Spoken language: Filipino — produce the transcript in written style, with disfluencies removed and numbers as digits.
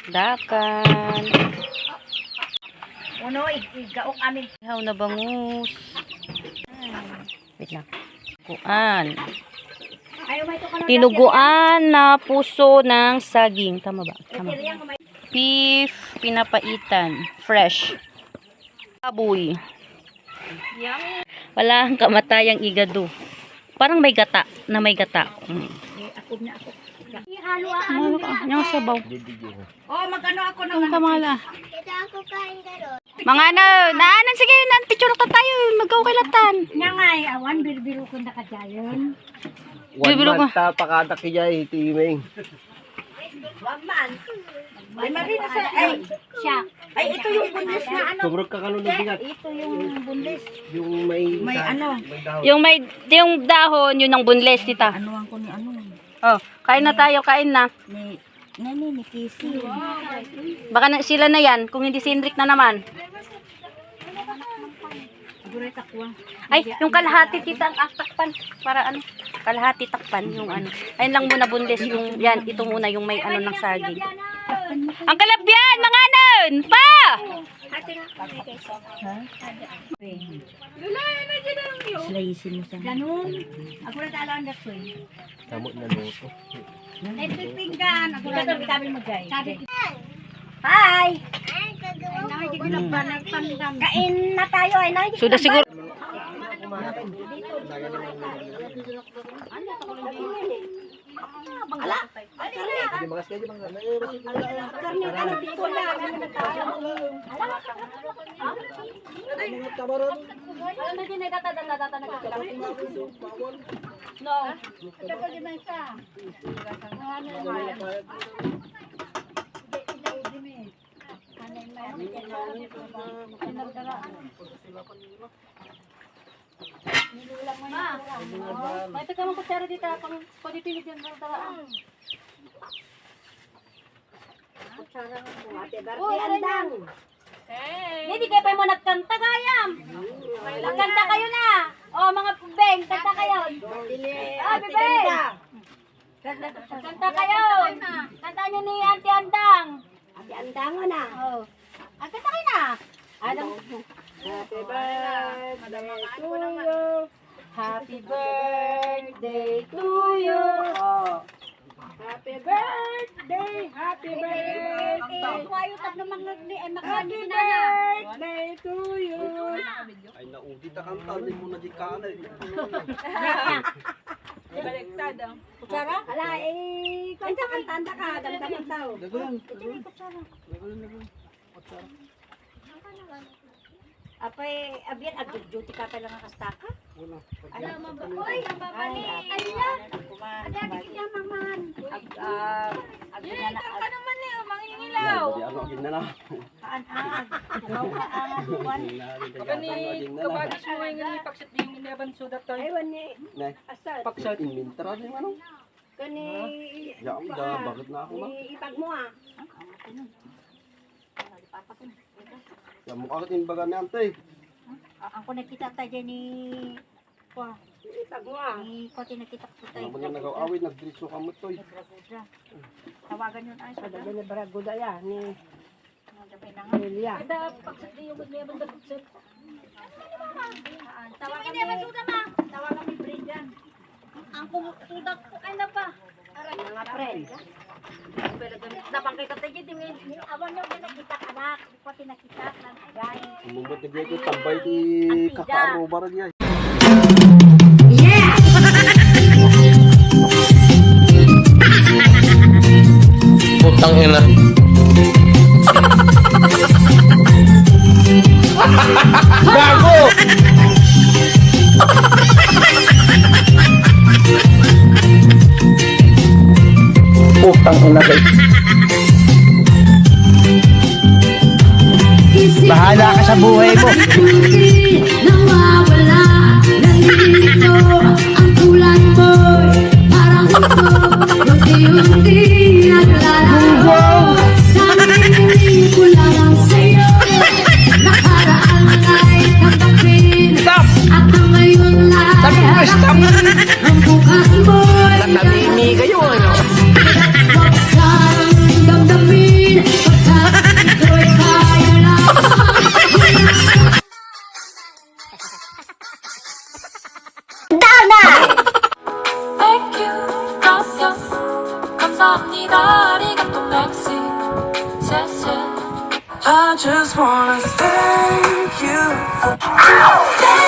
Dakdakan. Uno, igaok amin. Ihaw na bangus. Wait lang. Kuan. Ayaw may ito ka lang. Tinuguan na puso ng saging. Tama ba? Tama. Beef, pinapaitan. Fresh. Baboy. Wala ang kamatayang igado. Parang may gata. Na may gata. Ako na ako. Ihalo ako. Yung sabaw. Oh, magano ako ng Ang kamala. Kita ako kain karot. Mga naanan sige, picture ta tayo. Magkaukilatan. Nga nga, awan, birbiro ko na kadyayon. Bibiro ko. Pakada kaya itiming. Wag man. Ay, marina sa, ay, siya. Ay, ito yung bundes na ano. Sobrang kakano na bigat. Ito yung bundes. Yung may ano. Yung dahon, yun ang bunles, tita. Anuan ko ni ano. Oh, kain na tayo, kain na. Ni Kisi. Baka sila na yan, kung hindi si Hendrik na naman. Siguro takwa. Ay, yung kalahati tita ang takpan. Para ano, kalahati takpan, yung ano. Ayun lang muna bunles, yung, yan, ito muna, yung may ano ng saging. Ang kalabyan, mga anon! Pa! Slaysin mo siya. Ganun. Ako na talaan na ko eh. Kamot na luto. Ay, pinggan. Ako na kami magay. Hi! Ay, kagawa ko. Kain na tayo ay na. Sudah siguro. Ala. Hindi makas kayo bang May taga mong kutsara dito, pang padipilig yan ng daraan. Hindi kayo pa mo nagkanta gayam. Nagkanta kayo na. Oh, mga beng, kanta kayo. Ah, bebe. Kanta kayo. Kanta nyo ni Auntie Andang. Ate andang mo na. Oh. Ah, kanta kayo na. Adam. Happy birthday to you. Happy birthday to you. Oh. Happy birthday. Happy birthday. Tuwayo tatlo magagli ay Happy birthday to you. Ay naudit na kang tawin mo na di kanay. Kutsara? Ala, eh, kanta ka, damdaman tao. Apay, abiyan, ag-duty ka pa lang ang kastaka? Ala, Uy, mababali. Ay, Ada kita maman. abiyan na, Ka naman eh, Di mangingilaw. ano agin na na. kaan-aan. Ikaw kaan-aan, buwan. Kani Kabagis mo ngayon ni Paksit yung inaban sudat tayo. Ay, wani, Ne, asad. paksat inventar din ano? Kani, Ya da bakit na ako ba? ipag mo ah. Ya mukha ka tin baga ni ante. Ako nakita tayo ni, ipag mo ah. Ni, ko tinakita ko tayo. Ano ba yung nagaw-awit nagdiretso ka mo toy. Braguda. Tawagan yun ay. Sa dali Braguda ya ni Lilia. Kada Paksit yung inaban sa Paksit. Tawagan ni Suda ma. Tawagan ni Brindan. Ang kumutudak ko ay na pa. Mga friend. Napang kay tatay din ni Awan nyo din nakita anak. Ko tinakita ng agay. Mumbat na ko tambay ti kakaaro bara diya. Putang ina. Gago! Putang ina guys. Bahala ka sa buhay mo. Nawawala, nalilito ang kulay mo'y parang ito, unti-unti naglalaho. Naninig ko lang sa'yo, nakaraan ay tanggapin, at ang ngayon ay harapin. Ang bukas mo'y Natamimi kayo ano? huwag kang damdamin. I just wanna thank you for